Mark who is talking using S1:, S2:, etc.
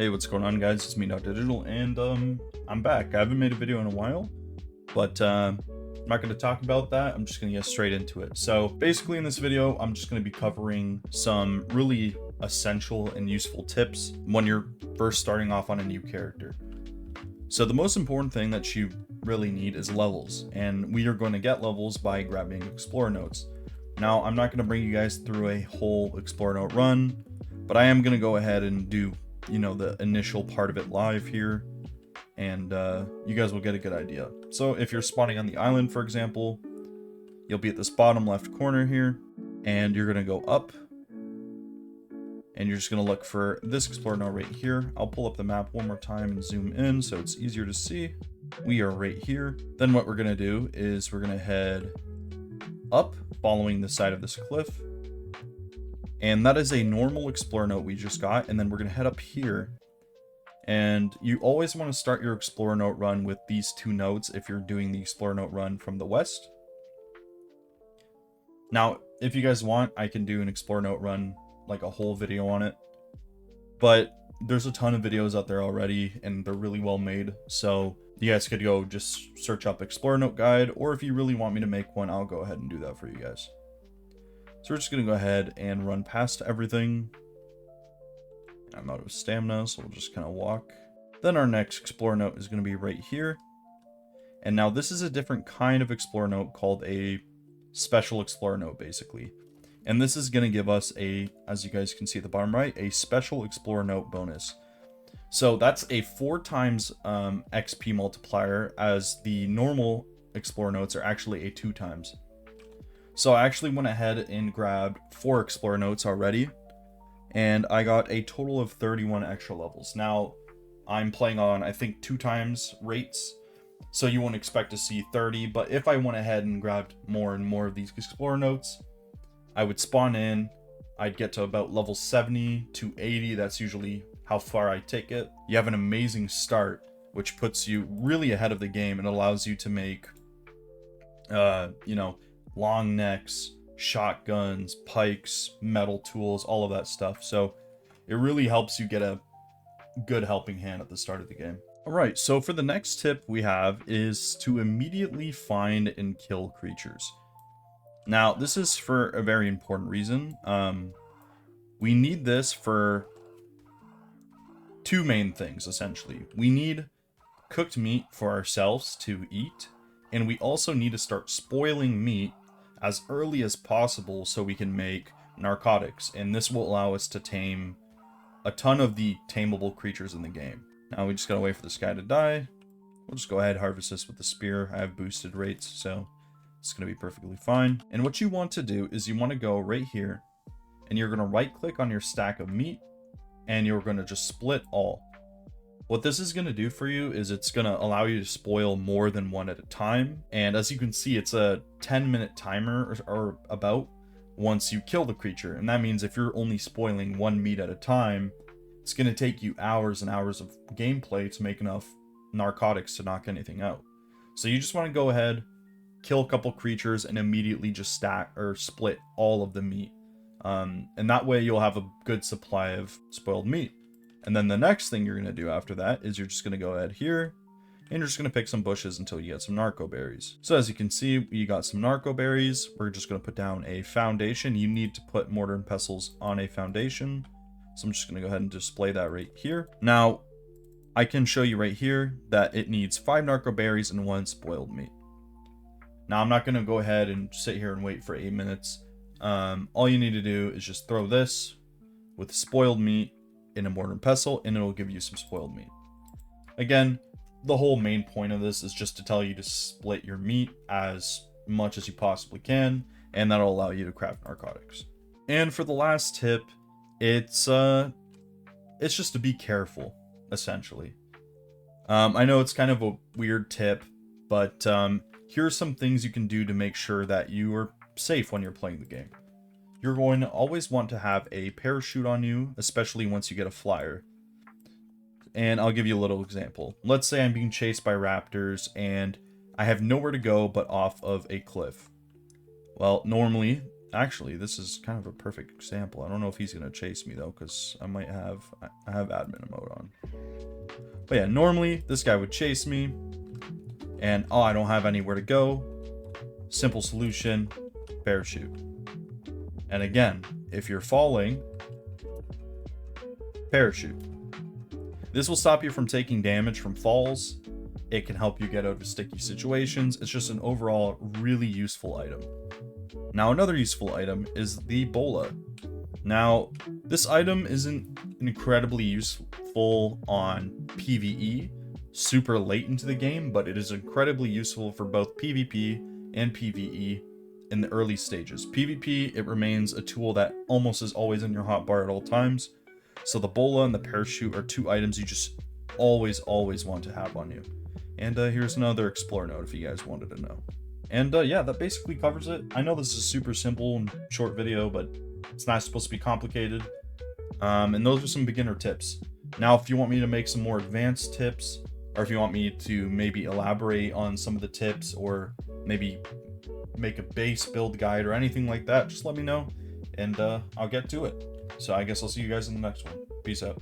S1: Hey, what's going on, guys? It's me, Now Digital, and I'm back. I haven't made a video in a while, but I'm not going to talk about that. I'm just going to get straight into it. So basically in this video, I'm just going to be covering some really essential and useful tips when you're first starting off on a new character. So the most important thing that you really need is levels, and we are going to get levels by grabbing Explorer Notes. Now, I'm not going to bring you guys through a whole Explorer Note run, but I am going to go ahead and do the initial part of it live here, and you guys will get a good idea. So if you're spawning on the island, for example, you'll be at this bottom left corner here, and you're gonna go up, and you're just gonna look for this Explorer Note right here. I'll pull up the map one more time and zoom in so it's easier to see. We are right here. Then what we're gonna do is we're gonna head up following the side of this cliff. And that is a normal Explorer Note we just got. And then we're going to head up here. And you always want to start your Explorer Note run with these two notes if you're doing the Explorer Note run from the west. Now, if you guys want, I can do an Explorer Note run, like a whole video on it. But there's a ton of videos out there already, and they're really well made. So you guys could go just search up Explorer Note guide, or if you really want me to make one, I'll go ahead and do that for you guys. So we're just going to go ahead and run past everything. I'm out of stamina, so we'll just kind of walk. Then our next Explorer Note is going to be right here. And now this is a different kind of Explorer Note called a Special Explorer Note, basically. And this is going to give us as you guys can see at the bottom right, a Special Explorer Note bonus. So that's a 4 times XP multiplier, as the normal Explorer Notes are actually a 2 times. So I actually went ahead and grabbed 4 Explorer Notes already, and I got a total of 31 extra levels. Now, I'm playing on, I think, 2 times rates, so you won't expect to see 30, but if I went ahead and grabbed more and more of these Explorer Notes, I would spawn in, I'd get to about level 70 to 80, that's usually how far I take it. You have an amazing start, which puts you really ahead of the game and allows you to make, long necks, shotguns, pikes, metal tools, all of that stuff. So it really helps you get a good helping hand at the start of the game. All right, so for the next tip we have is to immediately find and kill creatures. Now, this is for a very important reason. We need this for 2 main things, essentially. We need cooked meat for ourselves to eat, and we also need to start spoiling meat as early as possible so we can make narcotics, and this will allow us to tame a ton of the tameable creatures in the game. Now we just gotta wait for this guy to die. We'll just go ahead and harvest this with the spear. I have boosted rates, so it's gonna be perfectly fine. And what you want to do is you want to go right here, and you're gonna right click on your stack of meat, and you're gonna just split all. What this is going to do for you is it's going to allow you to spoil more than one at a time. And as you can see, it's a 10-minute timer or about once you kill the creature. And that means if you're only spoiling 1 meat at a time, it's going to take you hours and hours of gameplay to make enough narcotics to knock anything out. So you just want to go ahead, kill a couple creatures, and immediately just stack or split all of the meat. And that way you'll have a good supply of spoiled meat. And then the next thing you're going to do after that is you're just going to go ahead here, and you're just going to pick some bushes until you get some narco berries. So as you can see, you got some narco berries. We're just going to put down a foundation. You need to put mortar and pestles on a foundation. So I'm just going to go ahead and display that right here. Now, I can show you right here that it needs 5 narco berries and 1 spoiled meat. Now, I'm not going to go ahead and sit here and wait for 8 minutes. All you need to do is just throw this with spoiled meat in a mortar and pestle, and it'll give you some spoiled meat. Again, the whole main point of this is just to tell you to split your meat as much as you possibly can, and that'll allow you to craft narcotics. And for the last tip, it's just to be careful, essentially. I know it's kind of a weird tip, but here are some things you can do to make sure that you are safe when you're playing the game. You're going to always want to have a parachute on you, especially once you get a flyer. And I'll give you a little example. Let's say I'm being chased by raptors and I have nowhere to go but off of a cliff. Well, normally, actually, this is kind of a perfect example. I don't know if he's going to chase me though, because I have admin mode on. But yeah, normally this guy would chase me and oh, I don't have anywhere to go. Simple solution, parachute. And again, if you're falling, parachute. This will stop you from taking damage from falls. It can help you get out of sticky situations. It's just an overall really useful item. Now, another useful item is the bola. Now, this item isn't incredibly useful on PvE, super late into the game, but it is incredibly useful for both PvP and PvE in the early stages. PvP, it remains a tool that almost is always in your hotbar at all times. So the bola and the parachute are two items you just always want to have on you. And here's another explore note if you guys wanted to know. And yeah, that basically covers it. I know this is a super simple and short video, but it's not supposed to be complicated. And those are some beginner tips. Now, if you want me to make some more advanced tips, or if you want me to maybe elaborate on some of the tips, or maybe make a base build guide or anything like that, just let me know, and I'll get to it. So I guess I'll see you guys in the next one. Peace out.